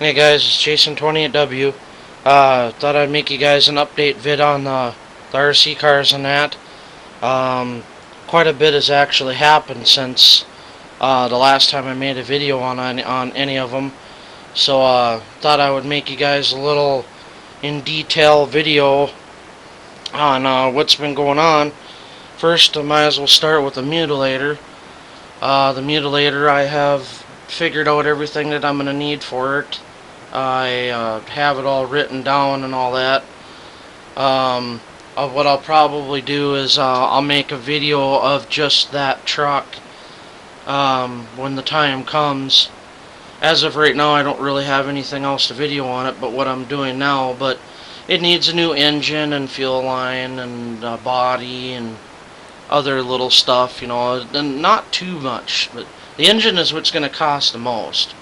Hey guys, it's Jason28W. Thought I'd make you guys an update vid on the RC cars and that. Quite a bit has actually happened since the last time I made a video on any of them. So thought I would make you guys a little in detail video on what's been going on. First, I might as well start with the mutilator. The mutilator, I have figured out everything that I'm going to need for it. I have it all written down and all that. What I'll probably do is I'll make a video of just that truck when the time comes. As of right now, I don't really have anything else to video on it but what I'm doing now, but it needs a new engine and fuel line and body and other little stuff, you know, and not too much, but the engine is what's going to cost the most.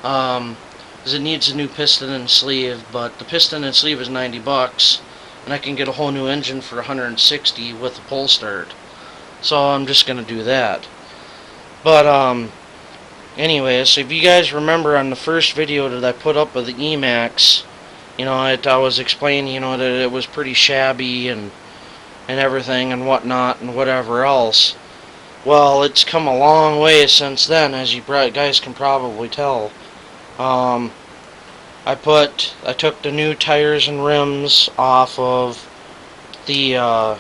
Because it needs a new piston and sleeve, but the piston and sleeve is $90, and I can get a whole new engine for $160 with a pull start. So I'm just going to do that. But anyways, if you guys remember on the first video that I put up of the e-maxx, you know, I was explaining, you know, that it was pretty shabby and everything and whatnot and whatever else. Well, it's come a long way since then, as you guys can probably tell. I took the new tires and rims off of the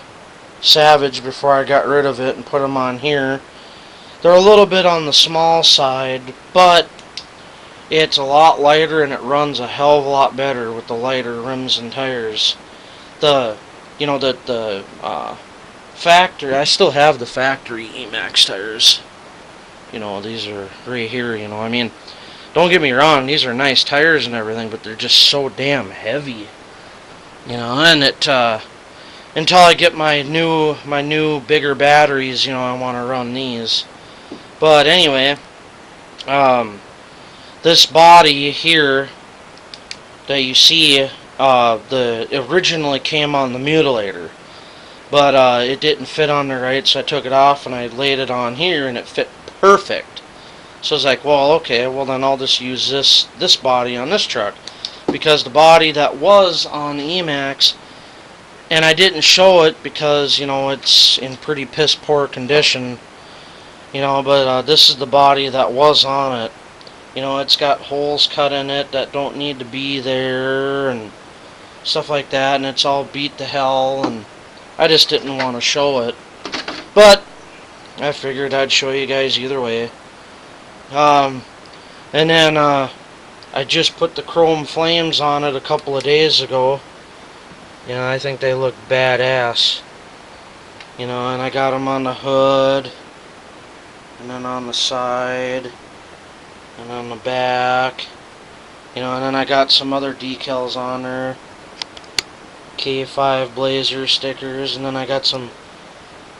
Savage before I got rid of it and put them on here. They're a little bit on the small side, but it's a lot lighter and it runs a hell of a lot better with the lighter rims and tires. You know, the factory, I still have the factory e-maxx tires. You know, these are right here, you know, I mean, don't get me wrong, these are nice tires and everything, but they're just so damn heavy. You know, and it, until I get my new bigger batteries, you know, I want to run these. But anyway, this body here that you see, it originally came on the mutilator, but it didn't fit on there right, so I took it off and I laid it on here and it fit perfect. So I was like, well, okay, well then I'll just use this body on this truck, because the body that was on the e-maxx, and I didn't show it because, you know, it's in pretty piss poor condition, you know, but this is the body that was on it. You know, it's got holes cut in it that don't need to be there and stuff like that, and it's all beat to hell, and I just didn't want to show it. But I figured I'd show you guys either way. And then I just put the chrome flames on it a couple of days ago. You know, I think they look badass. You know, and I got them on the hood, and then on the side, and on the back. You know, and then I got some other decals on there. K5 Blazer stickers, and then I got some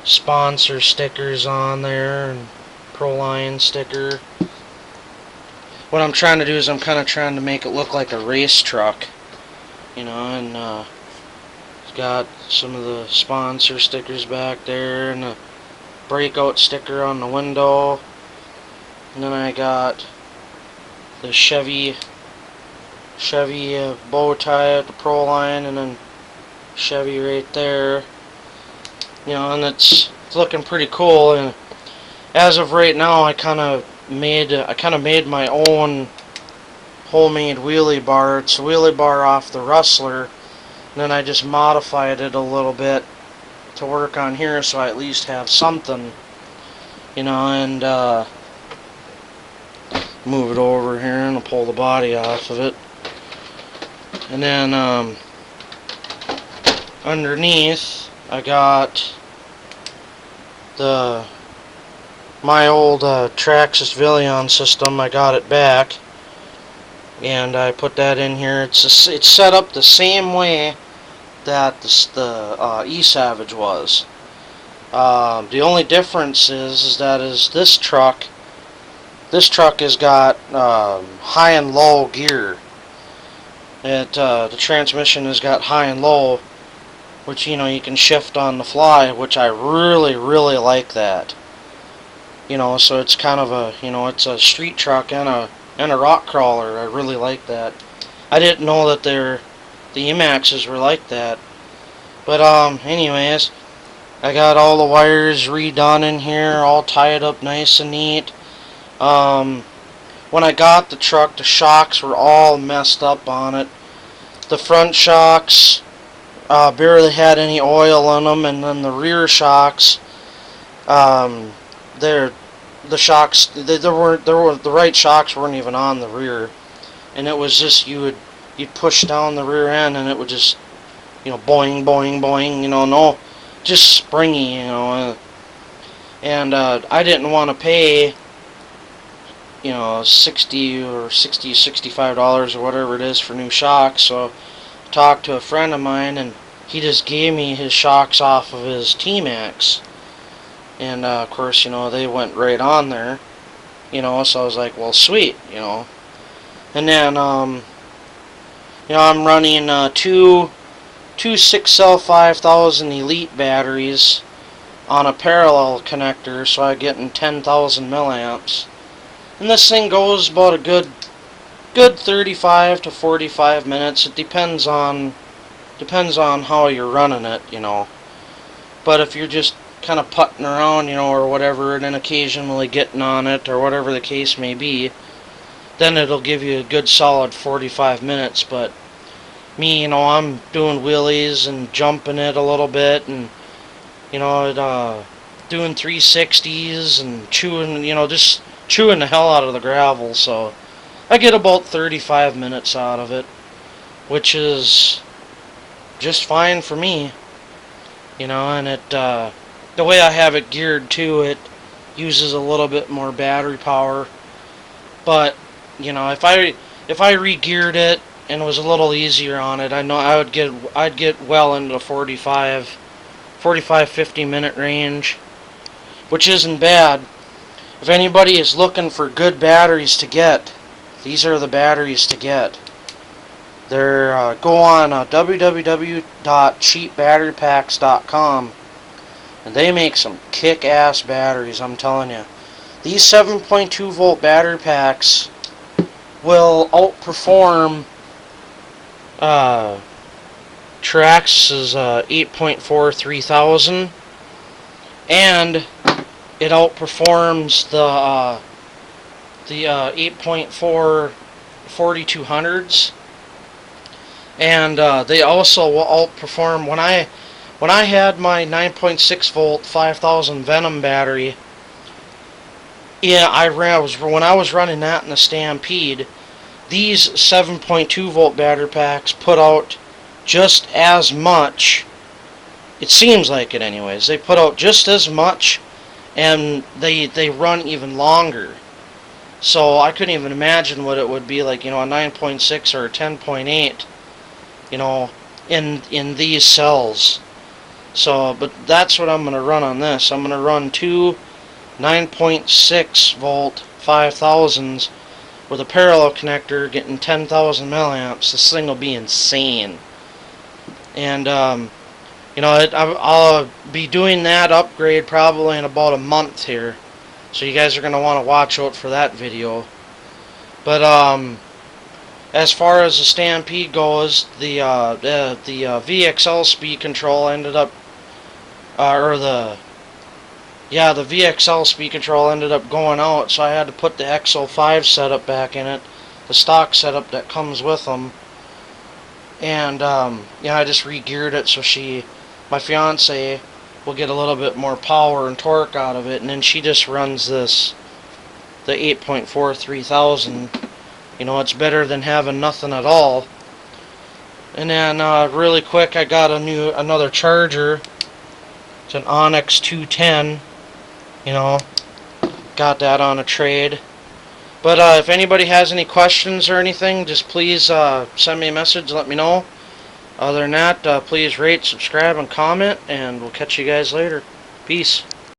sponsor stickers on there, and Proline sticker. What I'm trying to do is I'm kind of trying to make it look like a race truck, you know, and it's got some of the sponsor stickers back there and a breakout sticker on the window, and then I got the Chevy bow tie at the Proline, and then Chevy right there, you know, and it's looking pretty cool. And as of right now, I kind of made my own homemade wheelie bar. It's a wheelie bar off the Rustler, and then I just modified it a little bit to work on here, so I at least have something, you know. And move it over here and I'll pull the body off of it, and then underneath I got my old Traxxas Villion system. I got it back, and I put that in here. It's set up the same way that the E-Savage was. The only difference is that this truck has got high and low gear. The transmission has got high and low, which, you know, you can shift on the fly, which I really like that. You know, so it's kind of a, you know, it's a street truck and a and a rock crawler. I really like that. I didn't know that the e-maxxes were like that. But anyways, I got all the wires redone in here, all tied up nice and neat. When I got the truck, the shocks were all messed up on it. The front shocks barely had any oil in them, and then the rear shocks, the shocks, the right shocks weren't even on the rear, and it was just you'd push down the rear end, and it would just, boing, boing, boing, no, just springy, and I didn't want to pay, $60 or $65 or whatever it is for new shocks. So I talked to a friend of mine, and he just gave me his shocks off of his e-maxx, and of course, they went right on there, so I was like, well, sweet, and then I'm running two 6-cell 5000 Elite batteries on a parallel connector, so I'm getting 10,000 milliamps. And this thing goes about a good 35 to 45 minutes. It depends on how you're running it, But if you're just kind of putting around, or whatever, and then occasionally getting on it, or whatever the case may be, then it'll give you a good solid 45 minutes. But me, I'm doing wheelies and jumping it a little bit, and doing 360s and chewing, just chewing the hell out of the gravel. So I get about 35 minutes out of it, which is just fine for me, and it the way I have it geared too, it uses a little bit more battery power. But if I re-geared it and was a little easier on it, I know I'd get well into the 45 50 minute range, which isn't bad. If anybody is looking for good batteries to get, these are the batteries to get. They're go on www.cheapbatterypacks.com, and they make some kick-ass batteries, I'm telling you. These 7.2 volt battery packs will outperform Trax's 8.4 3000, and it outperforms the 8.4 4200s, and they also will outperform when I had my 9.6 volt 5000 Venom battery. Yeah, when I was running that in the Stampede, these 7.2 volt battery packs put out just as much. It seems like it anyways. They put out just as much, and they run even longer. So I couldn't even imagine what it would be like, a 9.6 or a 10.8, in these cells. So, but that's what I'm going to run on this. I'm going to run two 9.6 volt 5000s with a parallel connector, getting 10,000 milliamps. This thing will be insane. And I'll be doing that upgrade probably in about a month here, so you guys are going to want to watch out for that video. But as far as the Stampede goes, the VXL speed control ended up, the VXL speed control ended up going out, so I had to put the XO5 setup back in it, the stock setup that comes with them. And I just re-geared it so my fiance will get a little bit more power and torque out of it, and then she just runs the 8.4 3000. It's better than having nothing at all. And then really quick, I got another charger. It's an Onyx 210. Got that on a trade. But if anybody has any questions or anything, just please send me a message, let me know. Other than that, please rate, subscribe, and comment, and we'll catch you guys later. Peace.